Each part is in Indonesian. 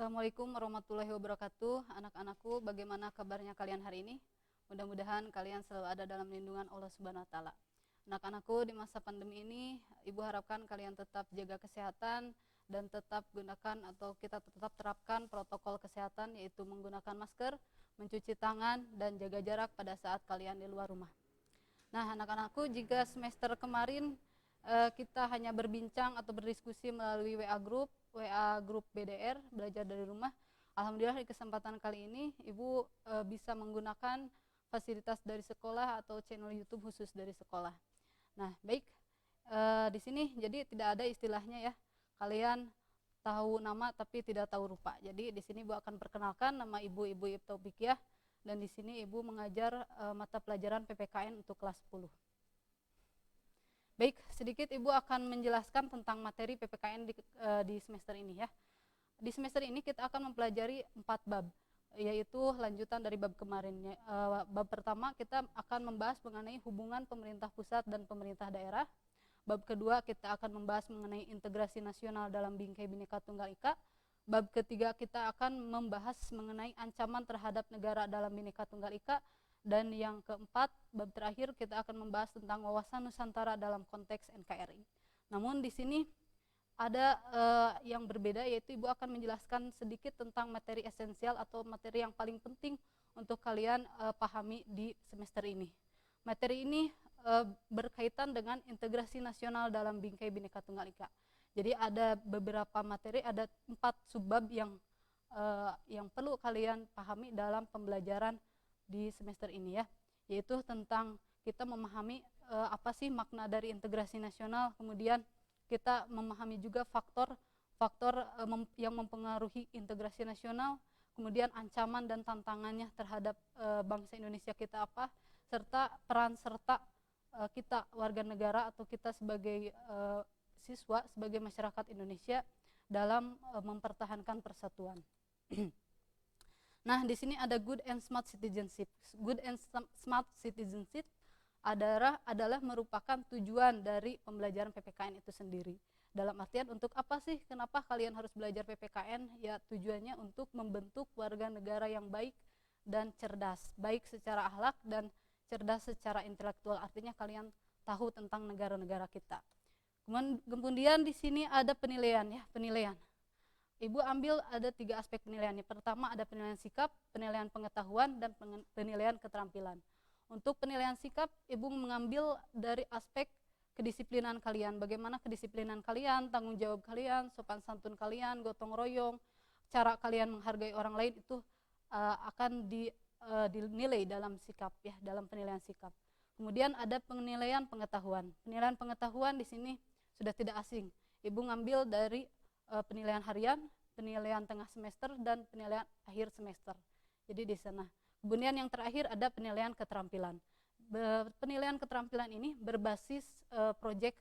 Assalamualaikum warahmatullahi wabarakatuh. Anak-anakku, bagaimana kabarnya kalian hari ini? Mudah-mudahan kalian selalu ada dalam lindungan Allah Subhanahu wa taala. Anak-anakku, di masa pandemi ini, Ibu harapkan kalian tetap jaga kesehatan dan tetap gunakan atau kita tetap terapkan protokol kesehatan, yaitu menggunakan masker, mencuci tangan, dan jaga jarak pada saat kalian di luar rumah. Nah, anak-anakku, jika semester kemarin kita hanya berbincang atau berdiskusi melalui WA grup BDR, belajar dari rumah. Alhamdulillah di kesempatan kali ini Ibu bisa menggunakan fasilitas dari sekolah atau channel YouTube khusus dari sekolah. Nah, baik, di sini jadi tidak ada istilahnya ya, kalian tahu nama tapi tidak tahu rupa. Jadi di sini Ibu akan perkenalkan, nama Ibu Taufikiyah, dan di sini Ibu mengajar mata pelajaran PPKN untuk kelas 10. Baik, sedikit Ibu akan menjelaskan tentang materi PPKN di semester ini ya. Di semester ini kita akan mempelajari 4 bab, yaitu lanjutan dari bab kemarinnya. Bab pertama kita akan membahas mengenai hubungan pemerintah pusat dan pemerintah daerah. Bab kedua kita akan membahas mengenai integrasi nasional dalam Bingkai Bhinneka Tunggal Ika. Bab ketiga kita akan membahas mengenai ancaman terhadap negara dalam Bhinneka Tunggal Ika. Dan yang keempat, bab terakhir kita akan membahas tentang wawasan Nusantara dalam konteks NKRI. Namun di sini ada yang berbeda, yaitu Ibu akan menjelaskan sedikit tentang materi esensial atau materi yang paling penting untuk kalian pahami di semester ini. Materi ini berkaitan dengan integrasi nasional dalam Bingkai Bhinneka Tunggal Ika. Jadi ada beberapa materi, ada 4 subbab yang perlu kalian pahami dalam pembelajaran di semester ini ya, yaitu tentang kita memahami apa sih makna dari integrasi nasional, kemudian kita memahami juga faktor yang mempengaruhi integrasi nasional, kemudian ancaman dan tantangannya terhadap bangsa Indonesia kita apa, serta peran serta kita warga negara atau kita sebagai siswa, sebagai masyarakat Indonesia dalam mempertahankan persatuan. Nah, di sini ada good and smart citizenship. Good and smart citizenship adalah merupakan tujuan dari pembelajaran PPKN itu sendiri. Dalam artian untuk apa sih, kenapa kalian harus belajar PPKN? Ya, tujuannya untuk membentuk warga negara yang baik dan cerdas, baik secara akhlak dan cerdas secara intelektual. Artinya kalian tahu tentang negara-negara kita. Kemudian di sini ada penilaian ya, penilaian. Ibu ambil ada 3 aspek penilaian. Pertama ada penilaian sikap, penilaian pengetahuan, dan penilaian keterampilan. Untuk penilaian sikap, Ibu mengambil dari aspek kedisiplinan kalian. Bagaimana kedisiplinan kalian, tanggung jawab kalian, sopan santun kalian, gotong royong, cara kalian menghargai orang lain itu akan dinilai dalam sikap ya, dalam penilaian sikap. Kemudian ada penilaian pengetahuan. Penilaian pengetahuan di sini sudah tidak asing. Ibu ngambil dari penilaian harian, penilaian tengah semester, dan penilaian akhir semester. Jadi di sana. Kemudian yang terakhir ada penilaian keterampilan. Penilaian keterampilan ini berbasis proyek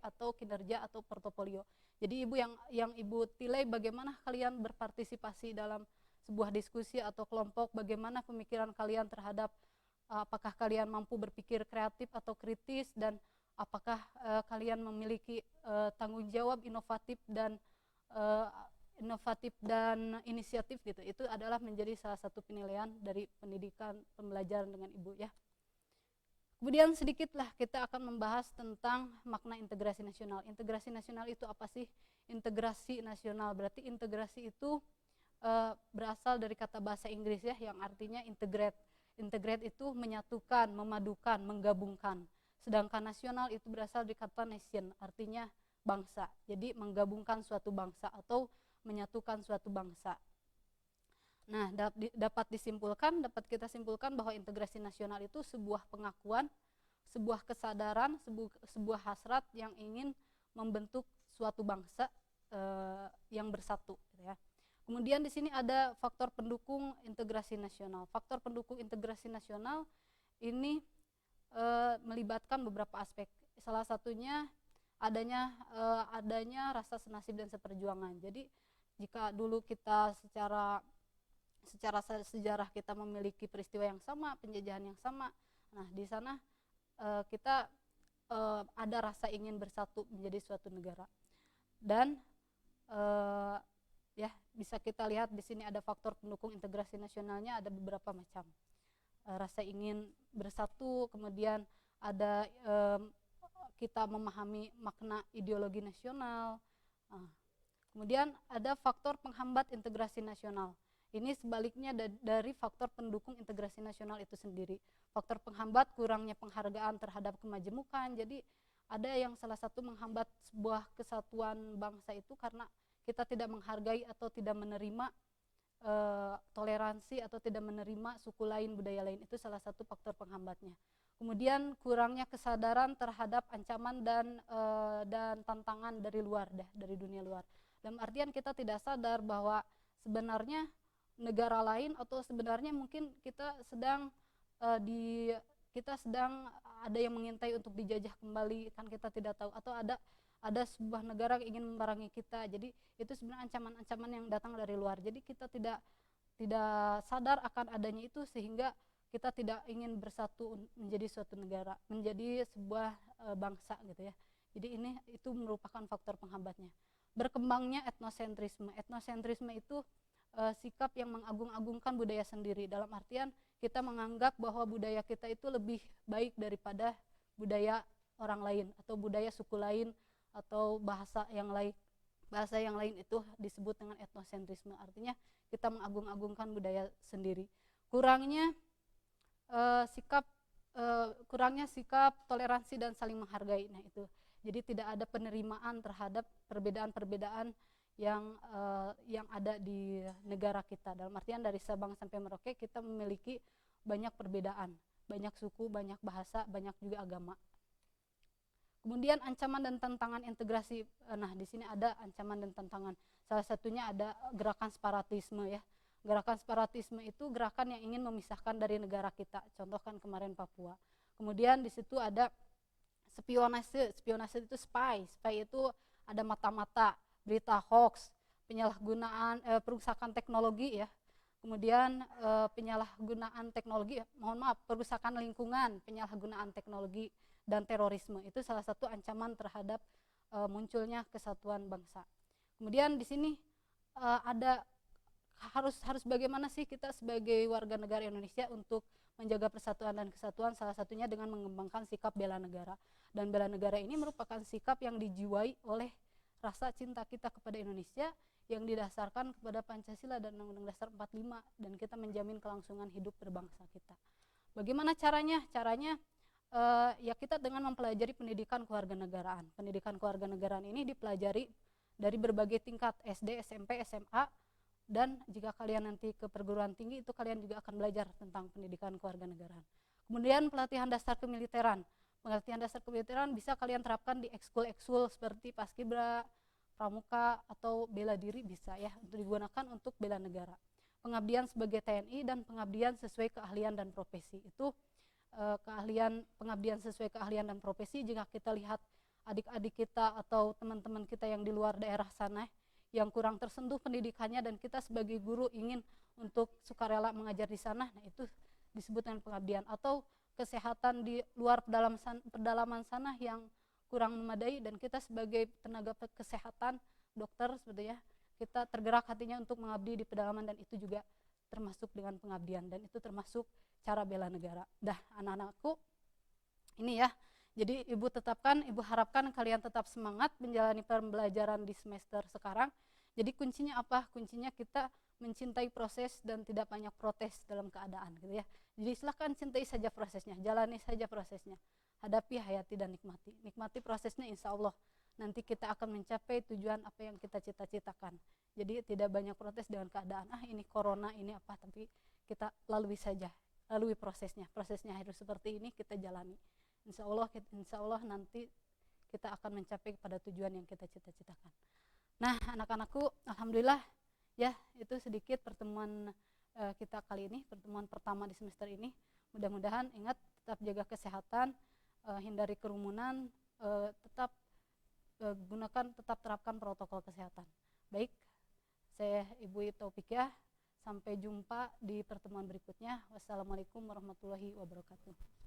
atau kinerja atau portofolio. Jadi Ibu yang Ibu nilai bagaimana kalian berpartisipasi dalam sebuah diskusi atau kelompok, bagaimana pemikiran kalian terhadap apakah kalian mampu berpikir kreatif atau kritis, dan apakah kalian memiliki tanggung jawab inovatif dan inisiatif gitu. Itu adalah menjadi salah satu penilaian dari pendidikan pembelajaran dengan Ibu ya. Kemudian sedikitlah kita akan membahas tentang makna integrasi nasional. Integrasi nasional itu apa sih? Integrasi nasional berarti integrasi itu berasal dari kata bahasa Inggris ya, yang artinya integrate. Integrate itu menyatukan, memadukan, menggabungkan. Sedangkan nasional itu berasal dari kata nation, artinya bangsa. Jadi menggabungkan suatu bangsa atau menyatukan suatu bangsa. Nah, dapat kita simpulkan bahwa integrasi nasional itu sebuah pengakuan, sebuah kesadaran, sebuah hasrat yang ingin membentuk suatu bangsa yang bersatu gitu ya. Kemudian di sini ada faktor pendukung integrasi nasional. Faktor pendukung integrasi nasional ini melibatkan beberapa aspek. Salah satunya adanya rasa senasib dan seperjuangan. Jadi jika dulu kita secara sejarah kita memiliki peristiwa yang sama, penjajahan yang sama, nah di sana kita ada rasa ingin bersatu menjadi suatu negara. Dan ya. Bisa kita lihat di sini ada faktor pendukung integrasi nasionalnya, ada beberapa macam. Rasa ingin bersatu, kemudian ada kita memahami makna ideologi nasional. Kemudian ada faktor penghambat integrasi nasional. Ini sebaliknya dari faktor pendukung integrasi nasional itu sendiri. Faktor penghambat kurangnya penghargaan terhadap kemajemukan. Jadi ada yang salah satu menghambat sebuah kesatuan bangsa itu karena kita tidak menghargai atau tidak menerima toleransi atau tidak menerima suku lain, budaya lain. Itu salah satu faktor penghambatnya. Kemudian kurangnya kesadaran terhadap ancaman dan tantangan dari luar, dari dunia luar. Dalam artian kita tidak sadar bahwa sebenarnya negara lain atau sebenarnya mungkin kita sedang ada yang mengintai untuk dijajah kembali, kan kita tidak tahu, atau ada sebuah negara yang ingin memerangi kita. Jadi itu sebenarnya ancaman-ancaman yang datang dari luar. Jadi kita tidak sadar akan adanya itu, sehingga kita tidak ingin bersatu menjadi suatu negara, menjadi sebuah bangsa gitu ya. Jadi itu merupakan faktor penghambatnya. Berkembangnya etnosentrisme. Etnosentrisme itu sikap yang mengagung-agungkan budaya sendiri, dalam artian kita menganggap bahwa budaya kita itu lebih baik daripada budaya orang lain atau budaya suku lain atau bahasa yang lain. Bahasa yang lain itu disebut dengan etnosentrisme, artinya kita mengagung-agungkan budaya sendiri. Kurangnya sikap toleransi dan saling menghargai. Nah itu, jadi tidak ada penerimaan terhadap perbedaan-perbedaan yang ada di negara kita. Dalam artian dari Sabang sampai Merauke kita memiliki banyak perbedaan, banyak suku, banyak bahasa, banyak juga agama. Kemudian ancaman dan tantangan integrasi. Nah di sini ada ancaman dan tantangan. Salah satunya ada gerakan separatisme ya. Gerakan separatisme itu gerakan yang ingin memisahkan dari negara kita. Contohkan kemarin Papua. Kemudian di situ ada spionase. Spionase itu spy. Spy itu ada mata-mata, berita hoax, penyalahgunaan, perusakan teknologi ya. Kemudian penyalahgunaan teknologi, perusakan lingkungan, penyalahgunaan teknologi, dan terorisme. Itu salah satu ancaman terhadap munculnya kesatuan bangsa. Kemudian di sini ada harus bagaimana sih kita sebagai warga negara Indonesia untuk menjaga persatuan dan kesatuan, salah satunya dengan mengembangkan sikap bela negara. Dan bela negara ini merupakan sikap yang dijiwai oleh rasa cinta kita kepada Indonesia yang didasarkan kepada Pancasila dan Undang-Undang Dasar 45, dan kita menjamin kelangsungan hidup berbangsa kita. Bagaimana caranya? Caranya ya kita dengan mempelajari pendidikan kewarganegaraan. Pendidikan kewarganegaraan ini dipelajari dari berbagai tingkat, SD, SMP, SMA, dan jika kalian nanti ke perguruan tinggi itu kalian juga akan belajar tentang pendidikan kewarganegaraan. Kemudian pelatihan dasar kemiliteran. Pelatihan dasar kemiliteran bisa kalian terapkan di ekskul-ekskul seperti Paskibra, Pramuka, atau bela diri bisa ya, untuk digunakan untuk bela negara. Pengabdian sebagai TNI dan pengabdian sesuai keahlian dan profesi. Itu pengabdian sesuai keahlian dan profesi, jika kita lihat adik-adik kita atau teman-teman kita yang di luar daerah sana yang kurang tersentuh pendidikannya dan kita sebagai guru ingin untuk sukarela mengajar di sana, nah itu disebut dengan pengabdian. Atau kesehatan di luar pedalaman sana yang kurang memadai dan kita sebagai tenaga kesehatan, dokter seperti ya, kita tergerak hatinya untuk mengabdi di pedalaman, dan itu juga termasuk dengan pengabdian, dan itu termasuk cara bela negara. Dah anak-anakku, ini ya, jadi ibu harapkan kalian tetap semangat menjalani pembelajaran di semester sekarang. Jadi kuncinya apa? Kuncinya kita mencintai proses dan tidak banyak protes dalam keadaan gitu ya. Jadi silahkan cintai saja prosesnya, jalani saja prosesnya, hadapi, hayati, dan nikmati. Nikmati prosesnya, insya Allah nanti kita akan mencapai tujuan apa yang kita cita-citakan. Jadi tidak banyak protes dengan keadaan, ini corona, ini apa, tapi kita lalui saja, lalui prosesnya harus seperti ini, kita jalani. Insya Allah nanti kita akan mencapai pada tujuan yang kita cita-citakan. Nah anak-anakku, alhamdulillah ya, itu sedikit pertemuan kita kali ini, pertemuan pertama di semester ini. Mudah-mudahan ingat tetap jaga kesehatan, hindari kerumunan, tetap terapkan protokol kesehatan. Baik, saya Ibu Taufikiah, sampai jumpa di pertemuan berikutnya. Wassalamualaikum warahmatullahi wabarakatuh.